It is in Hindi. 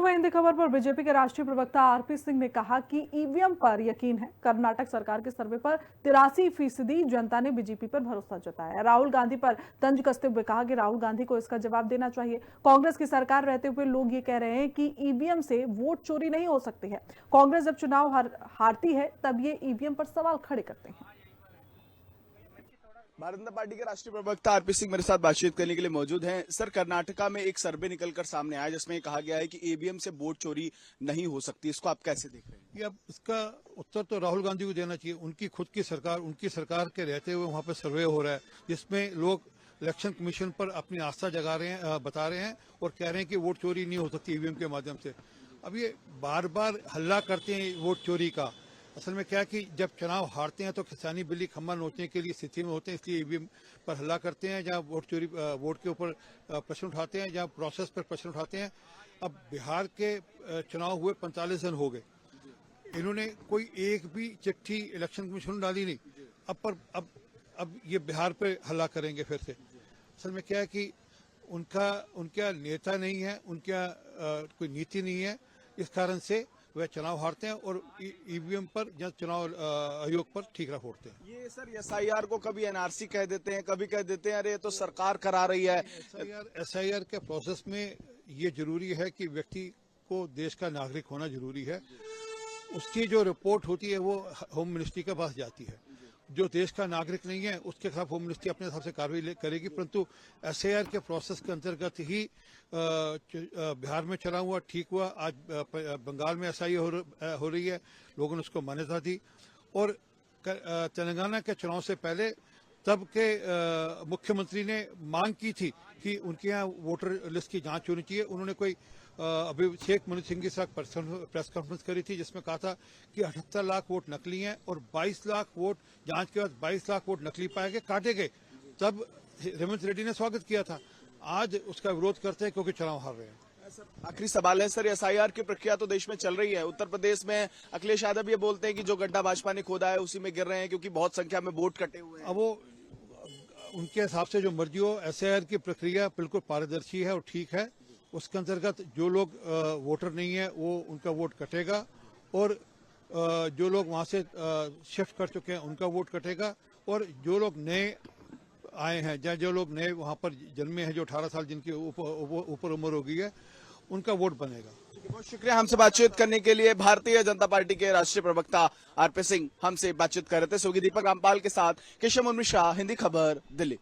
तो वह हिंदी खबर पर बीजेपी के राष्ट्रीय प्रवक्ता आरपी सिंह ने कहा कि ईवीएम पर यकीन है। कर्नाटक सरकार के सर्वे पर 83% जनता ने बीजेपी पर भरोसा जताया। राहुल गांधी पर तंज कसते हुए कहा कि राहुल गांधी को इसका जवाब देना चाहिए। कांग्रेस की सरकार रहते हुए लोग ये कह रहे हैं कि ईवीएम से वोट चोरी नहीं हो सकती है। कांग्रेस जब चुनाव हारती है तब ये ईवीएम पर सवाल खड़े करते हैं। भारतीय जनता पार्टी के राष्ट्रीय प्रवक्ता आरपी सिंह मेरे साथ बातचीत करने के लिए मौजूद हैं। सर, कर्नाटका में एक सर्वे निकलकर सामने आया जिसमें कहा गया है कि ईवीएम से वोट चोरी नहीं हो सकती। इसको आप कैसे देख रहे हैं? ये अब इसका उत्तर तो राहुल गांधी को देना चाहिए। उनकी खुद की सरकार, उनकी सरकार के रहते हुए वहां पर सर्वे हो रहा है जिसमें लोग इलेक्शन कमीशन पर अपनी आस्था जगा रहे हैं, बता रहे हैं और कह रहे हैं कि वोट चोरी नहीं हो सकती ईवीएम के माध्यम से। अब ये बार बार हल्ला करते हैं वोट चोरी का। असल में क्या है कि जब चुनाव हारते हैं तो किसानी बिल्ली खम्मा नोचने के लिए स्थिति में होते हैं, इसलिए ईवीएम पर हल्ला करते हैं, जहां वोट चोरी वोट के ऊपर प्रश्न उठाते हैं, जहां प्रोसेस पर प्रश्न उठाते हैं। अब बिहार के चुनाव हुए 45 दिन हो गए, इन्होंने कोई एक भी चिट्ठी इलेक्शन कमीशन डाली नहीं। अब ये बिहार पे हल्ला करेंगे फिर से। असल में क्या है कि उनका नेता नहीं है, उनका कोई नीति नहीं है, इस कारण से वह चुनाव हारते हैं और ईवीएम पर या चुनाव आयोग पर ठीकरा फोड़ते हैं। ये सर एसआईआर को कभी एनआरसी कह देते हैं, कभी कह देते हैं अरे तो सरकार करा रही है। एसआईआर के प्रोसेस में ये जरूरी है कि व्यक्ति को देश का नागरिक होना जरूरी है। उसकी जो रिपोर्ट होती है वो होम मिनिस्ट्री के पास जाती है। जो देश का नागरिक नहीं है उसके खिलाफ होम मिनिस्ट्री अपने हिसाब से कार्रवाई करेगी, परंतु एसआईआर के प्रोसेस के अंतर्गत ही बिहार में चला हुआ ठीक हुआ। आज बंगाल में एसआईआर हो रही है, लोगों ने उसको मान्यता दी। और तेलंगाना के चुनाव से पहले तब के मुख्यमंत्री ने मांग की थी कि उनके यहाँ वोटर लिस्ट की जांच होनी चाहिए। उन्होंने कोई अभिषेक मनु सिंह के साथ प्रेस कॉन्फ्रेंस करी थी जिसमें कहा था कि 78 लाख वोट नकली हैं और 22 लाख वोट जांच के बाद 22 लाख वोट नकली पाए गए, काटे गए। तब रेवंत रेड्डी ने स्वागत किया था। आज उसका विरोध करते हैं क्योंकि चुनाव हार रहे हैं। आखिरी सवाल है सर, एसआईआर की प्रक्रिया तो देश में चल रही है। उत्तर प्रदेश में अखिलेश यादव ये बोलते हैं कि जो गड्ढा भाजपा ने खोदा है उसी में गिर रहे हैं क्योंकि बहुत संख्या में वोट कटे हुए हैं। अब वो उनके हिसाब से जो मर्जी हो, एसआईआर की प्रक्रिया बिल्कुल पारदर्शी है और ठीक है। उसके अंतर्गत जो लोग वोटर नहीं है वो उनका वोट कटेगा और जो लोग वहां से शिफ्ट कर चुके हैं उनका वोट कटेगा और जो लोग नए आए हैं या जो लोग नए वहां पर जन्मे हैं, जो 18 साल जिनकी ऊपर उम्र हो गई है, उनका वोट बनेगा। बहुत शुक्रिया हमसे बातचीत करने के लिए। भारतीय जनता पार्टी के राष्ट्रीय प्रवक्ता आरपी सिंह हमसे बातचीत कर रहे थे। सोगी दीपक रामपाल के साथ केशव मिश्रा, हिंदी खबर, दिल्ली।